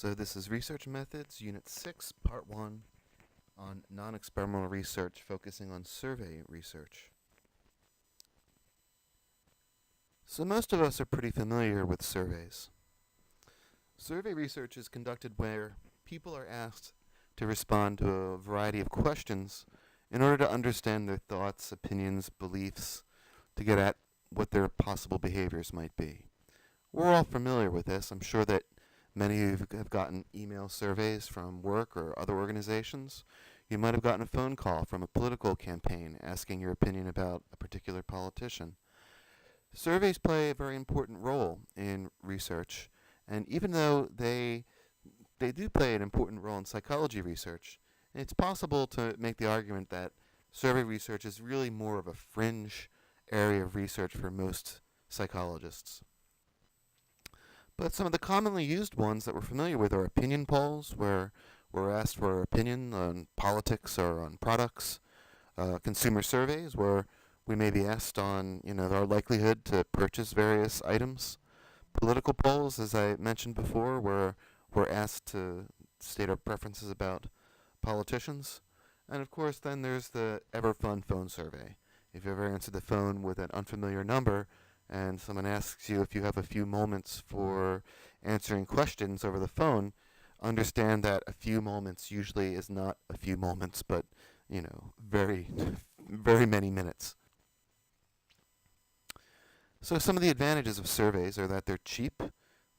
So this is Research Methods, Unit 6, Part 1, on non-experimental research, focusing on survey research. So most of us are pretty familiar with surveys. Survey research is conducted where people are asked to respond to a variety of questions in order to understand their thoughts, opinions, beliefs, to get at what their possible behaviors might be. We're all familiar with this. I'm sure that many of you have gotten email surveys from work or other organizations. You might have gotten a phone call from a political campaign asking your opinion about a particular politician. Surveys play a very important role in research, and even though they do play an important role in psychology research, it's possible to make the argument that survey research is really more of a fringe area of research for most psychologists. But some of the commonly used ones that we're familiar with are opinion polls, where we're asked for our opinion on politics or on products. Consumer surveys, where we may be asked on our likelihood to purchase various items. Political polls, as I mentioned before, where we're asked to state our preferences about politicians. And of course, then there's the ever fun phone survey. If you ever answered the phone with an unfamiliar number, and someone asks you if you have a few moments for answering questions over the phone, understand that a few moments usually is not a few moments, but, very, very many minutes. So some of the advantages of surveys are that they're cheap,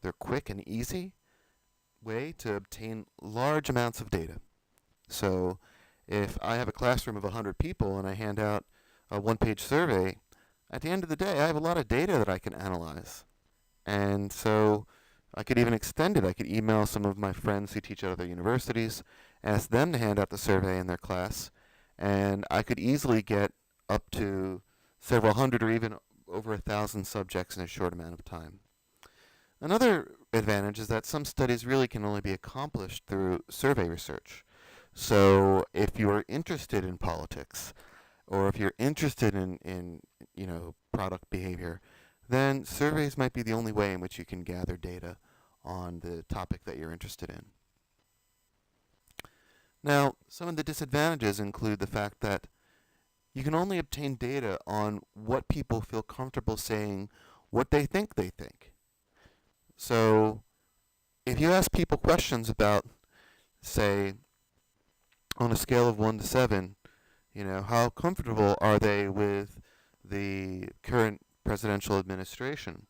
they're quick and easy way to obtain large amounts of data. So if I have a classroom of 100 people and I hand out a one-page survey, at the end of the day, I have a lot of data that I can analyze. And so I could even extend it. I could email some of my friends who teach at other universities, ask them to hand out the survey in their class, and I could easily get up to several hundred or even over 1,000 subjects in a short amount of time. Another advantage is that some studies really can only be accomplished through survey research. So if you're interested in politics, or if you're interested in product behavior, then surveys might be the only way in which you can gather data on the topic that you're interested in. Now, some of the disadvantages include the fact that you can only obtain data on what people feel comfortable saying, what they think they think. So if you ask people questions about, say, on a scale of 1 to 7, how comfortable are they with the current presidential administration?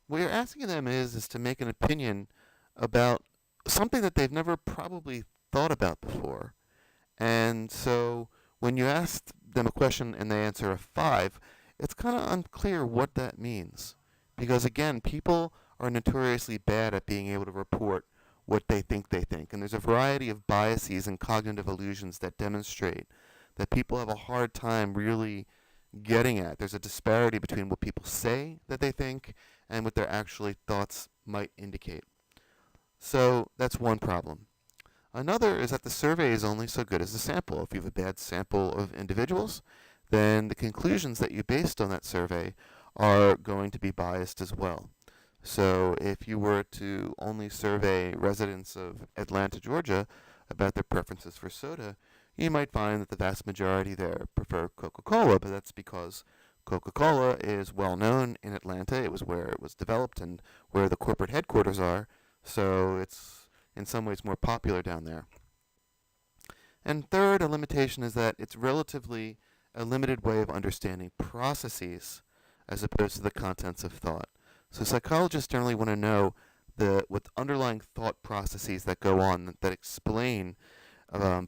What you're asking them is to make an opinion about something that they've never probably thought about before. And so when you ask them a question and they answer a 5, it's kind of unclear what that means. Because again, people are notoriously bad at being able to report what they think they think. And there's a variety of biases and cognitive illusions that demonstrate that people have a hard time really getting at. There's a disparity between what people say that they think and what their actual thoughts might indicate. So that's one problem. Another is that the survey is only so good as the sample. If you have a bad sample of individuals, then the conclusions that you based on that survey are going to be biased as well. So if you were to only survey residents of Atlanta, Georgia, about their preferences for soda, you might find that the vast majority there prefer Coca-Cola, but that's because Coca-Cola is well known in Atlanta. It was where it was developed and where the corporate headquarters are, so it's in some ways more popular down there. And third, a limitation is that it's relatively a limited way of understanding processes as opposed to the contents of thought. So psychologists generally want to know what underlying thought processes that go on that explain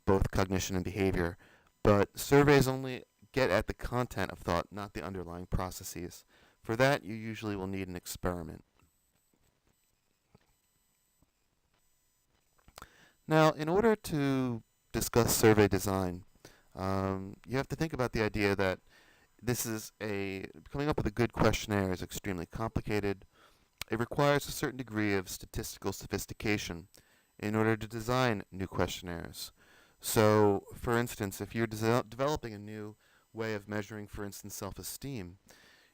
both cognition and behavior, but surveys only get at the content of thought, not the underlying processes. For that, you usually will need an experiment. Now, in order to discuss survey design, you have to think about the idea that coming up with a good questionnaire is extremely complicated. It requires a certain degree of statistical sophistication in order to design new questionnaires. So, for instance, if you're developing a new way of measuring, for instance, self-esteem,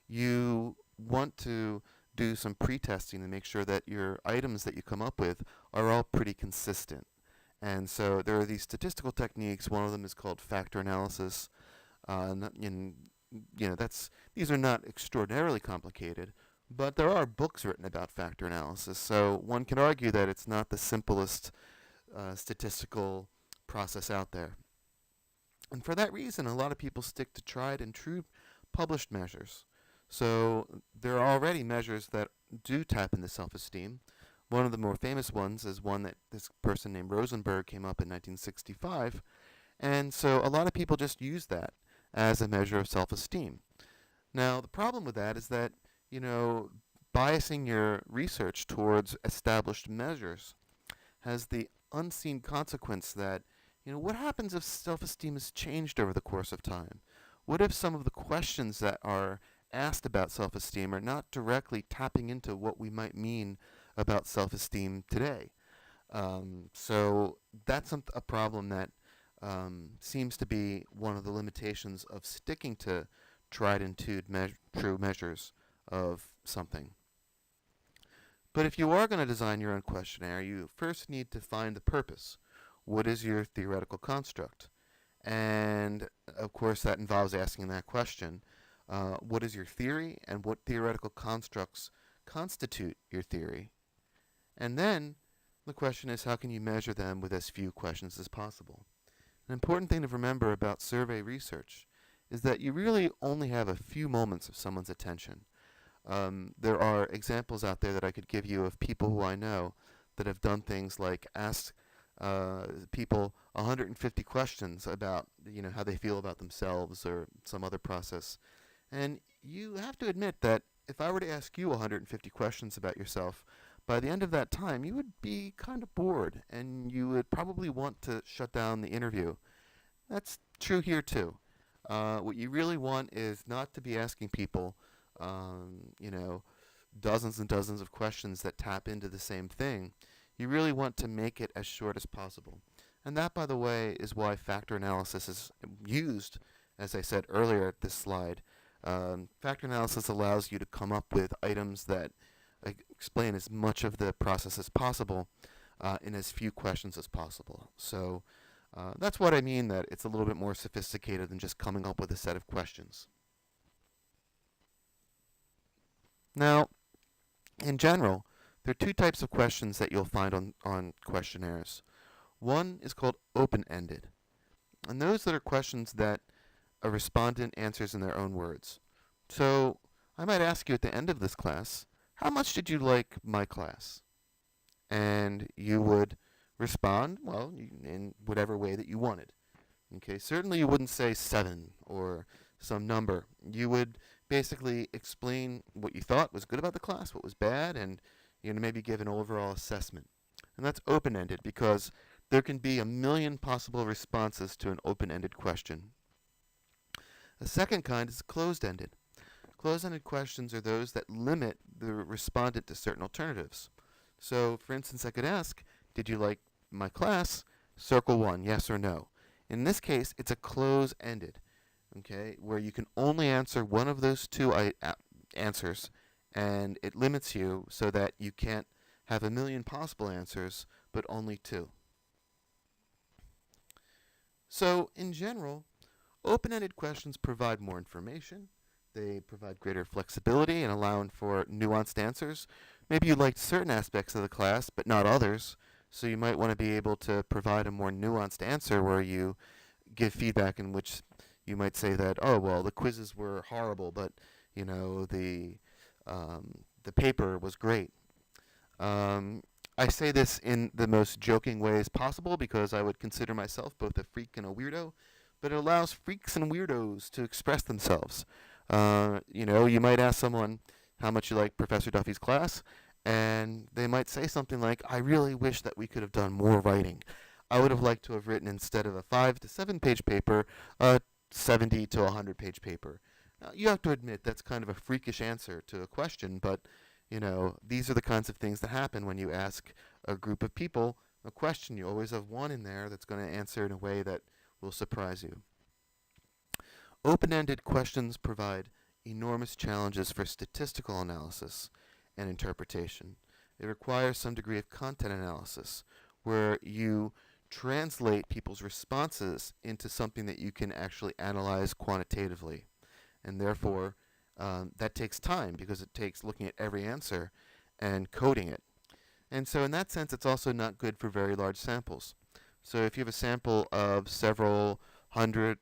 you want to do some pre-testing to make sure that your items that you come up with are all pretty consistent. And so there are these statistical techniques. One of them is called factor analysis. These are not extraordinarily complicated, but there are books written about factor analysis. So one can argue that it's not the simplest statistical process out there. And for that reason, a lot of people stick to tried and true published measures. So there are already measures that do tap into self-esteem. One of the more famous ones is one that this person named Rosenberg came up in 1965. And so a lot of people just use that as a measure of self-esteem. Now, the problem with that is that, biasing your research towards established measures has the unseen consequence that, what happens if self-esteem is changed over the course of time? What if some of the questions that are asked about self-esteem are not directly tapping into what we might mean about self-esteem today? So that's a problem that seems to be one of the limitations of sticking to tried and true measures of something. But if you are going to design your own questionnaire, you first need to find the purpose. What is your theoretical construct? And of course that involves asking that question. What is your theory, and what theoretical constructs constitute your theory? And then the question is, how can you measure them with as few questions as possible? An important thing to remember about survey research is that you really only have a few moments of someone's attention. There are examples out there that I could give you of people who I know that have done things like ask people 150 questions about how they feel about themselves or some other process. And you have to admit that if I were to ask you 150 questions about yourself, by the end of that time you would be kind of bored and you would probably want to shut down the interview. That's true here too. What you really want is not to be asking people dozens and dozens of questions that tap into the same thing. You really want to make it as short as possible. And that, by the way, is why factor analysis is used, as I said earlier at this slide. Factor analysis allows you to come up with items that explain as much of the process as possible in as few questions as possible. So that's what I mean, that it's a little bit more sophisticated than just coming up with a set of questions. Now, in general, there are two types of questions that you'll find on questionnaires. One is called open-ended, and those that are questions that a respondent answers in their own words. So I might ask you at the end of this class, how much did you like my class? And you would respond, well, in whatever way that you wanted. Okay, certainly you wouldn't say 7 or some number. You would basically explain what you thought was good about the class, what was bad, and maybe give an overall assessment. And that's open-ended because there can be a million possible responses to an open-ended question. The second kind is closed-ended. Closed-ended questions are those that limit the respondent to certain alternatives. So, for instance, I could ask, did you like my class? Circle 1, yes or no. In this case, it's a close-ended, okay, where you can only answer one of those two answers, and it limits you so that you can't have a million possible answers, but only 2. So, in general, open-ended questions provide more information. They provide greater flexibility and allowing for nuanced answers. Maybe you liked certain aspects of the class, but not others, so you might want to be able to provide a more nuanced answer where you give feedback in which you might say that, oh, well, the quizzes were horrible, but, the paper was great. I say this in the most joking ways possible because I would consider myself both a freak and a weirdo, but it allows freaks and weirdos to express themselves. You might ask someone how much you like Professor Duffy's class, and they might say something like, I really wish that we could have done more writing. I would have liked to have written, instead of a 5 to 7 page paper, a 70 to 100 page paper. Now, you have to admit that's kind of a freakish answer to a question, but these are the kinds of things that happen when you ask a group of people a question. You always have one in there that's going to answer in a way that will surprise you. Open-ended questions provide enormous challenges for statistical analysis, and interpretation. It requires some degree of content analysis, where you translate people's responses into something that you can actually analyze quantitatively. And therefore, that takes time because it takes looking at every answer and coding it. And so in that sense, it's also not good for very large samples. So if you have a sample of several hundred,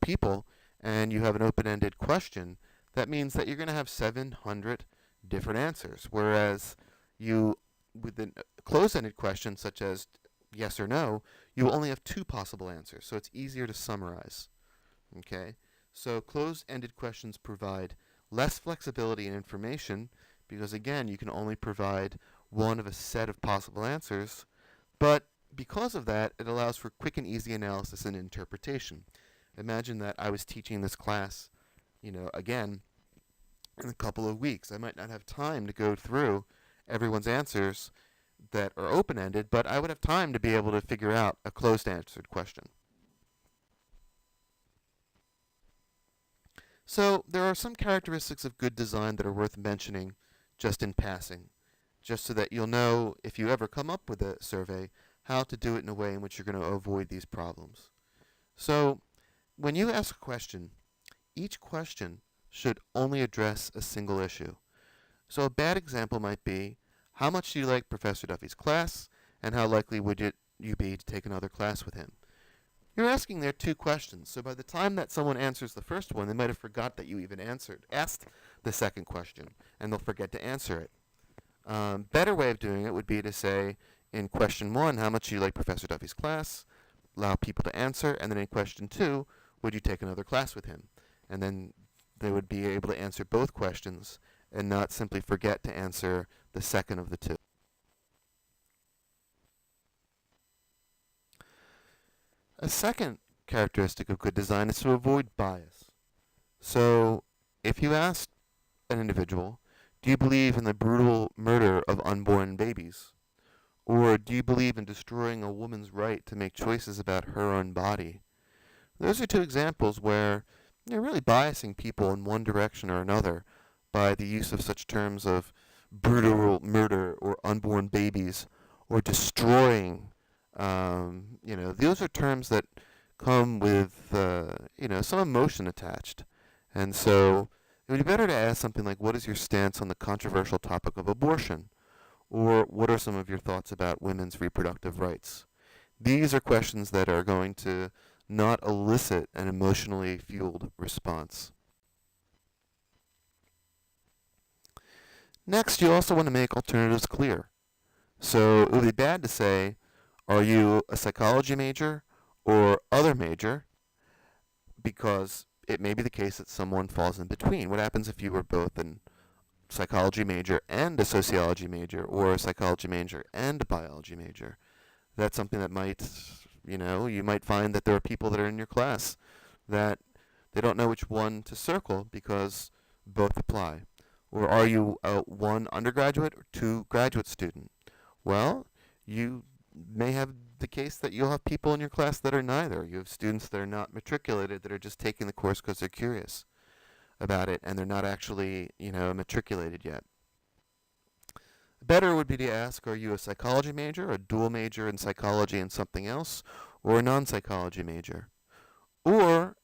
people, and you have an open-ended question, that means that you're going to have 700 different answers. Whereas with a closed-ended question, such as yes or no, you will only have 2 possible answers. So it's easier to summarize. Okay? So closed-ended questions provide less flexibility in information because, again, you can only provide one of a set of possible answers. But because of that, it allows for quick and easy analysis and interpretation. Imagine that I was teaching this class, again, in a couple of weeks. I might not have time to go through everyone's answers that are open-ended, but I would have time to be able to figure out a closed-answered question. So there are some characteristics of good design that are worth mentioning just in passing, just so that you'll know, if you ever come up with a survey, how to do it in a way in which you're going to avoid these problems. So when you ask a question, each question should only address a single issue. So a bad example might be, how much do you like Professor Duffy's class, and how likely would you be to take another class with him? You're asking there 2 questions, so by the time that someone answers the first one, they might have forgot that you even asked the second question, and they'll forget to answer it. Better way of doing it would be to say, in question 1, how much do you like Professor Duffy's class? Allow people to answer, and then in question 2, would you take another class with him? And then they would be able to answer both questions and not simply forget to answer the second of the 2. A second characteristic of good design is to avoid bias. So if you ask an individual, do you believe in the brutal murder of unborn babies? Or do you believe in destroying a woman's right to make choices about her own body? Those are 2 examples where you're really biasing people in one direction or another by the use of such terms of brutal murder or unborn babies or destroying. Those are terms that come with, some emotion attached. And so it would be better to ask something like, what is your stance on the controversial topic of abortion? Or what are some of your thoughts about women's reproductive rights? These are questions that are going to not elicit an emotionally fueled response. Next, you also want to make alternatives clear. So it would be bad to say, are you a psychology major or other major? Because it may be the case that someone falls in between. What happens if you were both a psychology major and a sociology major, or a psychology major and a biology major? That's something that might, you might find that there are people that are in your class that they don't know which one to circle because both apply. Or are you one undergraduate or 2 graduate student? Well, you may have the case that you'll have people in your class that are neither. You have students that are not matriculated that are just taking the course because they're curious about it and they're not actually, matriculated yet. Better would be to ask, are you a psychology major, a dual major in psychology and something else, or a non-psychology major? Or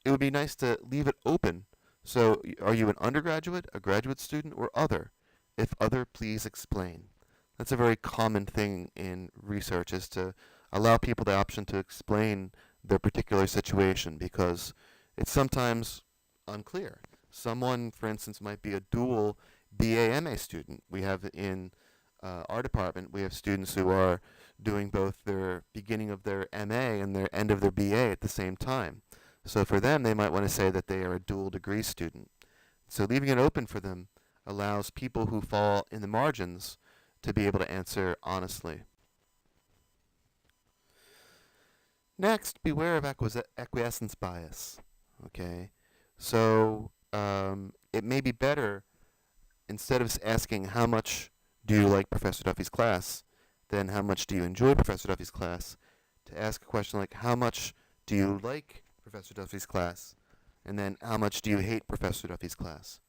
it would be nice to leave it open. So are you an undergraduate, a graduate student, or other? If other, please explain. That's a very common thing in research, is to allow people the option to explain their particular situation because it's sometimes unclear. Someone, for instance, might be a dual BA-MA student. We have in our department, we have students who are doing both their beginning of their MA and their end of their BA at the same time. So for them, they might want to say that they are a dual degree student. So leaving it open for them allows people who fall in the margins to be able to answer honestly. Next, beware of acquiescence bias. Okay, so it may be better, instead of asking how much do you like Professor Duffy's class, then how much do you enjoy Professor Duffy's class, to ask a question like, how much do you like Professor Duffy's class, and then how much do you hate Professor Duffy's class?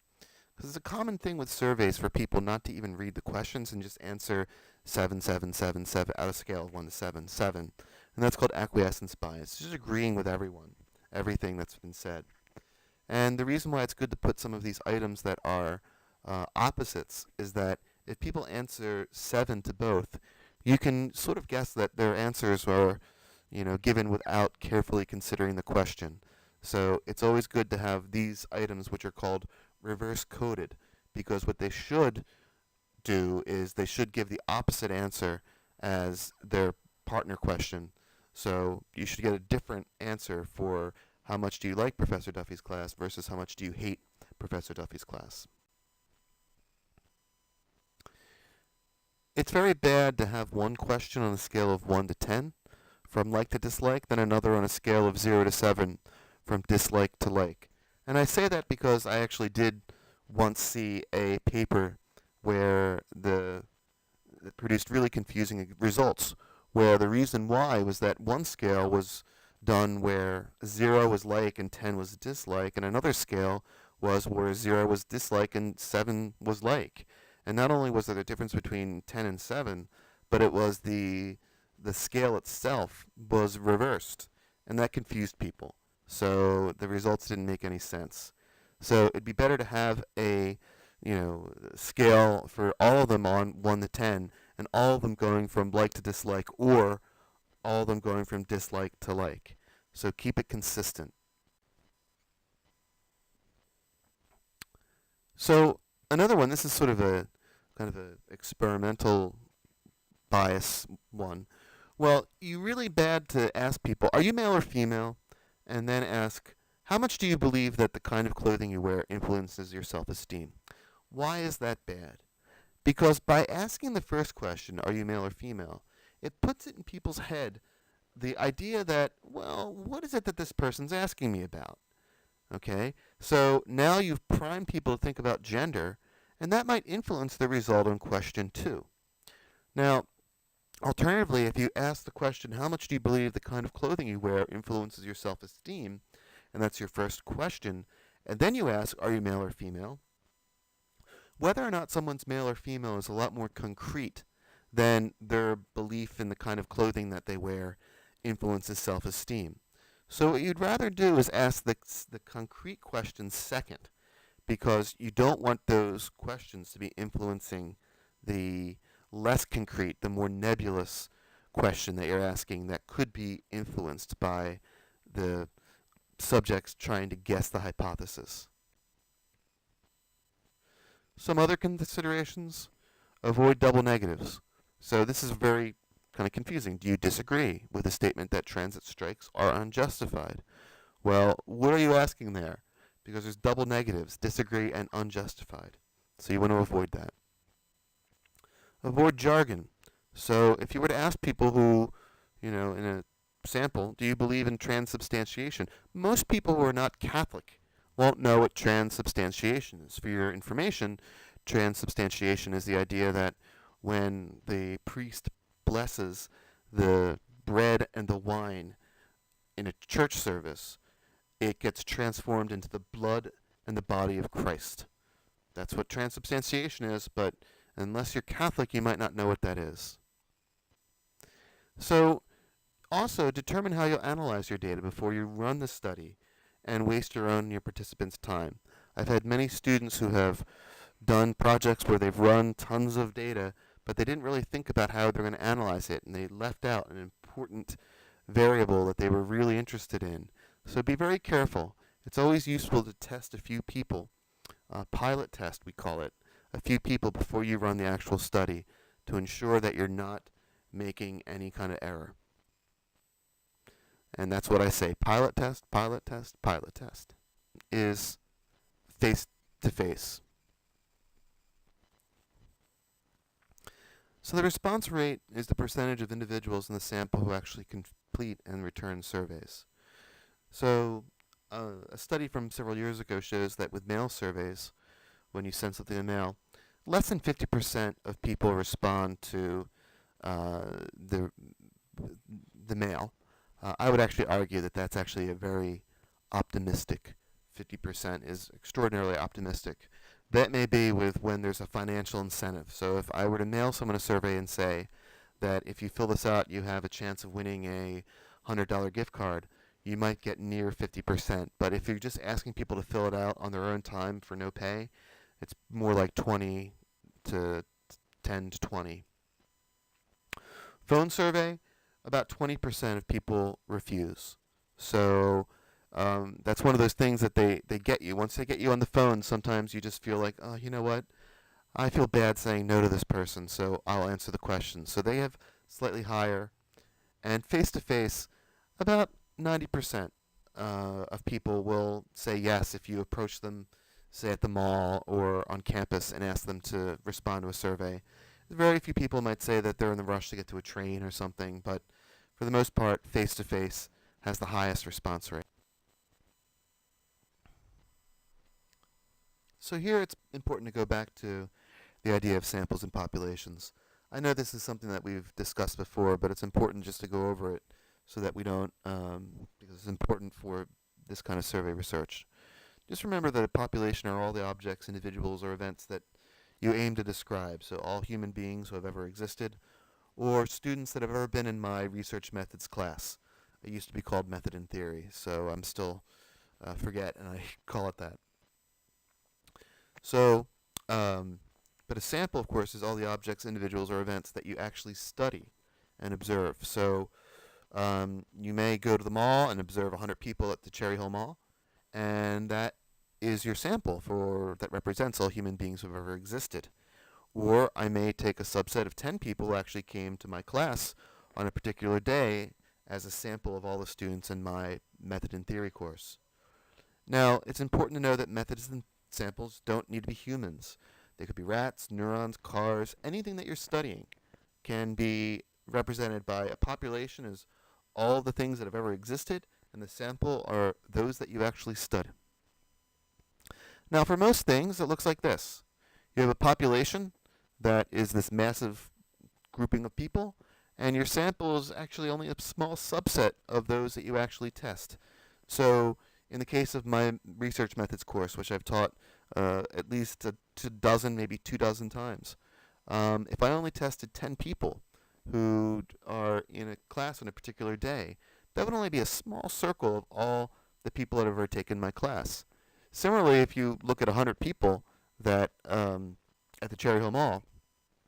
Because it's a common thing with surveys for people not to even read the questions and just answer 7, 7, 7, 7 out of a scale of 1 to 7, 7. And that's called acquiescence bias, just agreeing with everyone, everything that's been said. And the reason why it's good to put some of these items that are opposites is that if people answer 7 to both, you can sort of guess that their answers are, given without carefully considering the question. So it's always good to have these items, which are called reverse coded, because what they should do is they should give the opposite answer as their partner question. So you should get a different answer for how much do you like Professor Duffy's class versus how much do you hate Professor Duffy's class. It's very bad to have one question on a scale of 1 to 10 from like to dislike, then another on a scale of 0 to 7 from dislike to like. And I say that because I actually did once see a paper where it produced really confusing results, where the reason why was that one scale was done where 0 was like and 10 was dislike, and another scale was where 0 was dislike and 7 was like. And not only was there a difference between 10 and 7, but it was the scale itself was reversed, and that confused people. So the results didn't make any sense. So it'd be better to have a scale for all of them on 1 to 10, and all of them going from like to dislike, or all of them going from dislike to like. So keep it consistent. So another one, this is sort of a kind of a experimental bias one. Well, you're really bad to ask people, are you male or female? And then ask, how much do you believe that the kind of clothing you wear influences your self-esteem? Why is that bad? Because by asking the first question, are you male or female, it puts it in people's head the idea that, well, what is it that this person's asking me about? Okay? So now you've primed people to think about gender, and that might influence the result on question 2. Now, alternatively, if you ask the question, how much do you believe the kind of clothing you wear influences your self-esteem, and that's your first question, and then you ask, are you male or female, whether or not someone's male or female is a lot more concrete than their belief in the kind of clothing that they wear influences self-esteem. So what you'd rather do is ask the concrete questions second, because you don't want those questions to be influencing the less concrete, the more nebulous question that you're asking that could be influenced by the subjects trying to guess the hypothesis. Some other considerations: avoid double negatives. So this is very kind of confusing. Do you disagree with the statement that transit strikes are unjustified? Well, what are you asking there? Because there's double negatives, disagree and unjustified. So you want to avoid that. Avoid jargon. So if you were to ask people who, in a sample, do you believe in transubstantiation? Most people who are not Catholic won't know what transubstantiation is. For your information, transubstantiation is the idea that when the priest blesses the bread and the wine in a church service, it gets transformed into the blood and the body of Christ. That's what transubstantiation is, but unless you're Catholic, you might not know what that is. So also determine how you'll analyze your data before you run the study and waste your own and your participants' time. I've had many students who have done projects where they've run tons of data, but they didn't really think about how they're going to analyze it, and they left out an important variable that they were really interested in. So be very careful. It's always useful to test a few people, pilot test we call it, a few people before you run the actual study to ensure that you're not making any kind of error. And that's what I say, pilot test, pilot test, pilot test, is face-to-face. So the response rate is the percentage of individuals in the sample who actually complete and return surveys. So a study from several years ago shows that with mail surveys, when you send something to mail, less than 50% of people respond to the mail. I would actually argue that that's actually a very optimistic. 50% is extraordinarily optimistic. That may be with when there's a financial incentive. So if I were to mail someone a survey and say that if you fill this out, you have a chance of winning a $100 gift card, you might get near 50%. But if you're just asking people to fill it out on their own time for no pay, it's more like 20 to 10 to 20. Phone survey, about 20% of people refuse. So that's one of those things that they get you. Once they get you on the phone, sometimes you just feel like, oh, you know what? I feel bad saying no to this person, so I'll answer the question. So they have slightly higher. And face to face, about 90% of people will say yes if you approach them, say at the mall or on campus, and ask them to respond to a survey. Very few people might say that they're in the rush to get to a train or something, but for the most part, face to face has the highest response rate. So here it's important to go back to the idea of samples and populations. I know this is something that we've discussed before, but it's important just to go over it so that we don't, because it's important for this kind of survey research. Just remember that a population are all the objects, individuals, or events that you aim to describe. So all human beings who have ever existed, or students that have ever been in my research methods class. It used to be called method and theory, so I'm still forget, and I call it that. So, but a sample, of course, is all the objects, individuals, or events that you actually study and observe. So you may go to the mall and observe 100 people at the Cherry Hill Mall, and that is your sample for that represents all human beings who have ever existed. Or I may take a subset of 10 people who actually came to my class on a particular day as a sample of all the students in my method and theory course. Now, it's important to know that methods and samples don't need to be humans. They could be rats, neurons, cars, anything that you're studying can be represented by a population as all the things that have ever existed, and the sample are those that you actually study. Now, for most things, it looks like this. You have a population that is this massive grouping of people, and your sample is actually only a small subset of those that you actually test. So in the case of my research methods course, which I've taught at least a dozen, maybe 2 dozen times, if I only tested 10 people who are in a class on a particular day, that would only be a small circle of all the people that have ever taken my class. Similarly, if you look at 100 people that at the Cherry Hill Mall,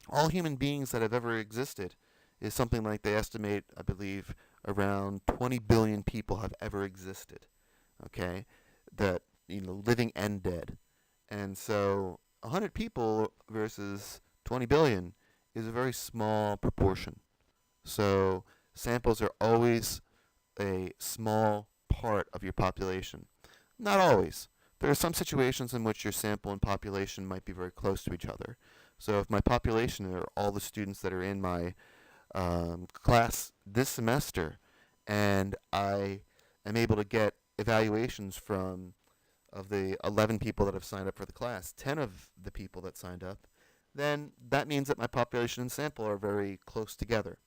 all human beings that have ever existed is something like they estimate, I believe, around 20 billion people have ever existed. Okay, that living and dead, and so 100 people versus 20 billion is a very small proportion. So samples are always a small part of your population. Not always. There are some situations in which your sample and population might be very close to each other. So if my population are all the students that are in my class this semester, and I am able to get evaluations from, of the 11 people that have signed up for the class, 10 of the people that signed up, then that means that my population and sample are very close together.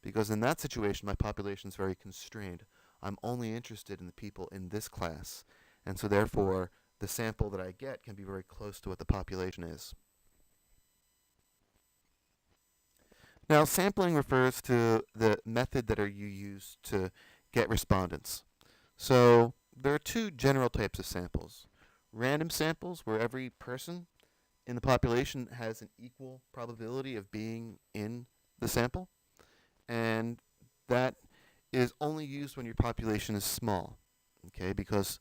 Because in that situation, my population is very constrained. I'm only interested in the people in this class. And so therefore, the sample that I get can be very close to what the population is. Now, sampling refers to the method that you use to get respondents. So there are two general types of samples. Random samples, where every person in the population has an equal probability of being in the sample, and that is only used when your population is small, okay? Because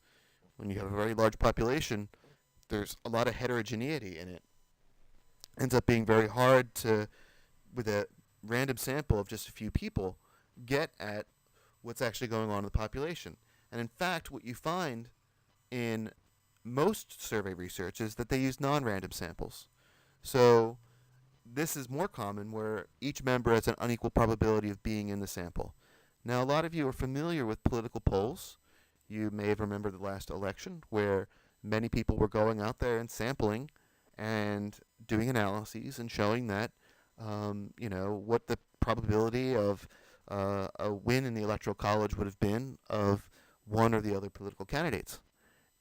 when you have a very large population, there's a lot of heterogeneity in it. It ends up being very hard to, with a random sample of just a few people, get at what's actually going on in the population. And in fact, what you find in most survey research is that they use non-random samples. So this is more common where each member has an unequal probability of being in the sample. Now, a lot of you are familiar with political polls. You may have remembered the last election where many people were going out there and sampling and doing analyses and showing that, what the probability of a win in the Electoral College would have been of one or the other political candidates.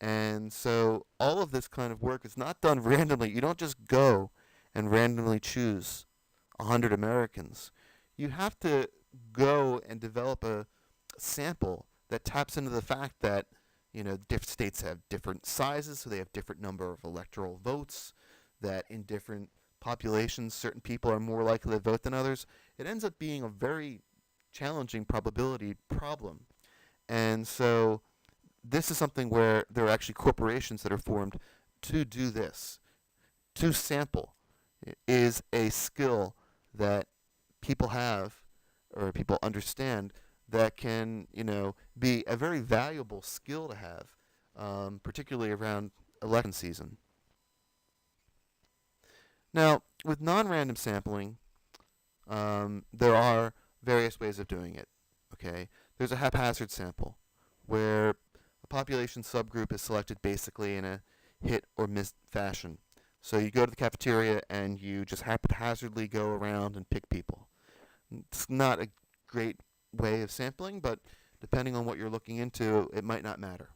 And so all of this kind of work is not done randomly. You don't just go and randomly choose 100 Americans. You have to go and develop a sample that taps into the fact that different states have different sizes, so they have different number of electoral votes. That in different populations, certain people are more likely to vote than others. It ends up being a very challenging probability problem, and so this is something where there are actually corporations that are formed to do this. To sample is a skill that people have or people understand that can, be a very valuable skill to have, particularly around election season. Now, with non-random sampling, there are various ways of doing it. Okay, there's a haphazard sample where a population subgroup is selected basically in a hit or miss fashion. So you go to the cafeteria and you just haphazardly go around and pick people. It's not a great way of sampling, but depending on what you're looking into, it might not matter.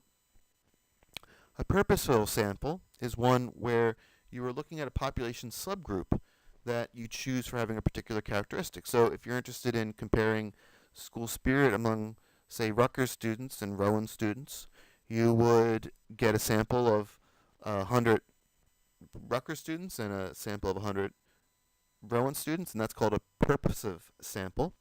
A purposeful sample is one where you are looking at a population subgroup that you choose for having a particular characteristic. So if you're interested in comparing school spirit among, say, Rutgers students and Rowan students, you would get a sample of 100 Rutgers students and a sample of 100 Rowan students, and that's called a purposive sample.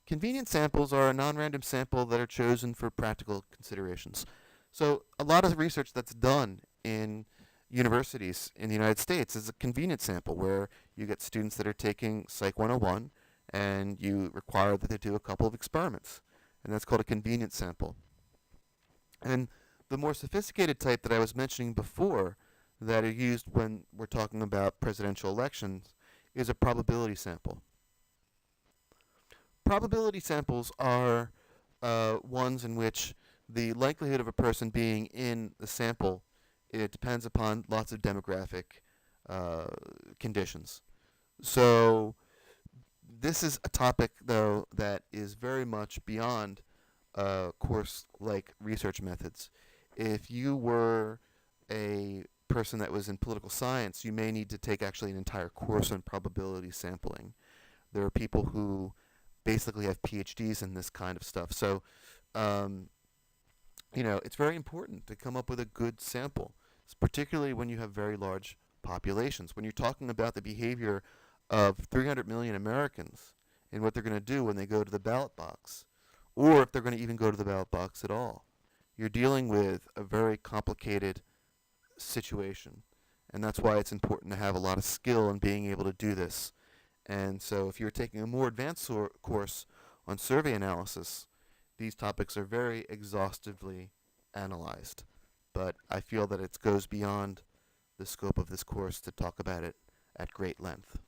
Convenient samples are a non-random sample that are chosen for practical considerations. So a lot of the research that's done in universities in the United States is a convenient sample where you get students that are taking Psych 101 and you require that they do a couple of experiments. And that's called a convenient sample. And the more sophisticated type that I was mentioning before that are used when we're talking about presidential elections is a probability sample. Probability samples are ones in which the likelihood of a person being in the sample, it depends upon lots of demographic conditions. So this is a topic, though, that is very much beyond course-like research methods. If you were a person that was in political science, you may need to take actually an entire course on probability sampling. There are people who basically have PhDs in this kind of stuff. So, it's very important to come up with a good sample, particularly when you have very large populations. When you're talking about the behavior of 300 million Americans and what they're going to do when they go to the ballot box, or if they're going to even go to the ballot box at all, you're dealing with a very complicated situation. And that's why it's important to have a lot of skill in being able to do this. And so if you're taking a more advanced course on survey analysis, these topics are very exhaustively analyzed. But I feel that it goes beyond the scope of this course to talk about it at great length.